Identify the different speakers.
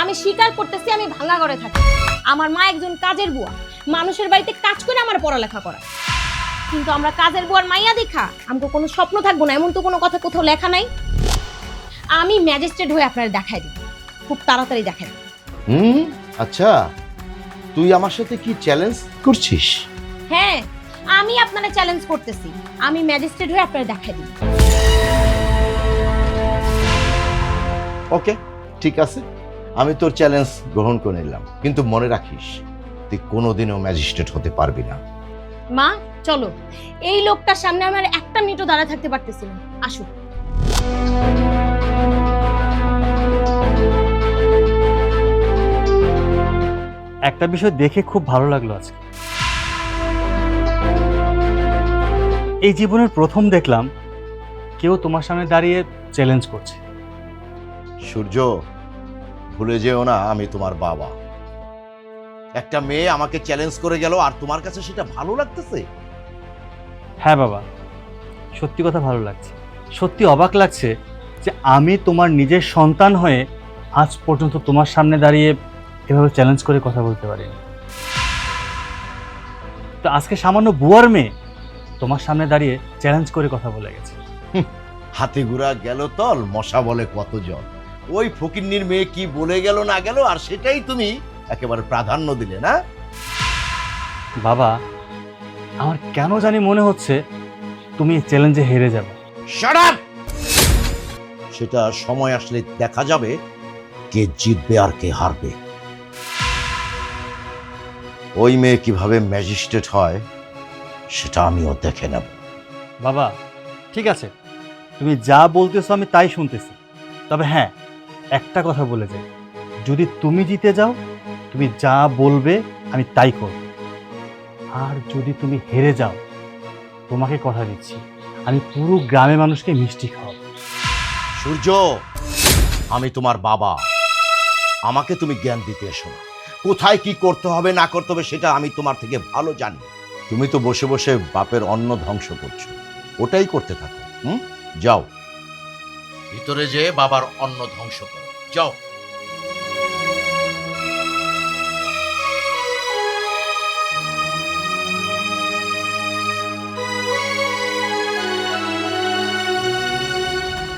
Speaker 1: আমি স্বীকার করতেছি আমি ভাঙা ঘরে থাকি। আমার মা একজন কাজের বুয়া, মানুষের বাড়িতে কাজ করে আমার পড়ালেখা করা। কিন্তু আমরা কাজের বুয়ার মাইয়া দেখা আমাকে কোনো স্বপ্ন থাকবো না এমন তো কোনো কথা কোথাও লেখা নাই। আমি ম্যাজিস্ট্রেট হয়ে আপনারা দেখাই দিই, খুব তাড়াতাড়ি দেখাই দিই।
Speaker 2: আচ্ছা, তুই আমার সাথে কি চ্যালেঞ্জ করছিস?
Speaker 1: হ্যাঁ, আমি আপনারা চ্যালেঞ্জ করতেছি, আমি ম্যাজিস্ট্রেট হয়ে আপনারা দেখাই দিই।
Speaker 2: ওকে, ঠিক আছে, আমি তোর চ্যালেঞ্জ গ্রহণ করে নিলাম, কিন্তু মনে রাখিস তুই কোনোদিনও ম্যাজিস্ট্রেট হতে পারবি না।
Speaker 1: মা চলো, এই লোকটার সামনে আমার একটা মিনিটও দাঁড়া থাকতে পারতেছি না, আসো।
Speaker 3: একটা বিষয় দেখে খুব ভালো লাগলো আজকে। এই জীবনের প্রথম দেখলাম কেউ তোমার সামনে দাঁড়িয়ে চ্যালেঞ্জ করছে।
Speaker 2: সূর্য, ভুলে যেও না আমি তোমার বাবা। একটা মেয়ে আমাকে চ্যালেঞ্জ করে গেল আর তোমার কাছে সেটা ভালো লাগতেছে?
Speaker 3: হ্যাঁ বাবা, সত্যি কথা ভালো লাগছে। সত্যি অবাক লাগছে যে আমি তোমার নিজের সন্তান হয়ে আজ পর্যন্ত তোমার সামনে দাঁড়িয়ে এভাবে চ্যালেঞ্জ করে কথা বলতে পারিনি। তো আজকে সামান্য বুয়ার মেয়ে তোমার সামনে দাঁড়িয়ে চ্যালেঞ্জ করে কথা বলে গেছে।
Speaker 2: হাতে গুড়া গেল তল, মশা বলে কত জল। ওই ফকিন্নির মেয়ে কি বলে গেল না গেল, আর সেটাই তুমি একেবারে প্রাধান্য দিলে না?
Speaker 3: বাবা, আমার কেন জানি মনে হচ্ছে তুমি এই চ্যালেঞ্জে হেরে যাবে।
Speaker 2: Shut up! সেটা সময় আসলে দেখা যাবে কে জিতবে আর কে হারবে। ওই মেয়ে কিভাবে ম্যাজিস্ট্রেট হয় সেটা আমিও দেখে নেব।
Speaker 3: বাবা ঠিক আছে, তুমি যা বলতেছো আমি তাই শুনতেছি। তবে হ্যাঁ, একটা কথা বলে যাই, যদি তুমি জিতে যাও তুমি যা বলবে আমি তাই করব। আর যদি তুমি হেরে যাও, তোমাকে কথা দিচ্ছি আমি পুরো গ্রামের মানুষকে মিষ্টি খাওয়াবো।
Speaker 2: সূর্য, আমি তোমার বাবা, আমাকে তুমি জ্ঞান দিতে এসো না। কোথায় কি করতে হবে না করতে হবে সেটা আমি তোমার থেকে ভালো জানি। তুমি তো বসে বসে বাপের অন্ন ধ্বংস করছো, ওটাই করতে থাকো। যাও ভিতরে যেয়ে বাবার অন্ন ধ্বংস করো, যাও।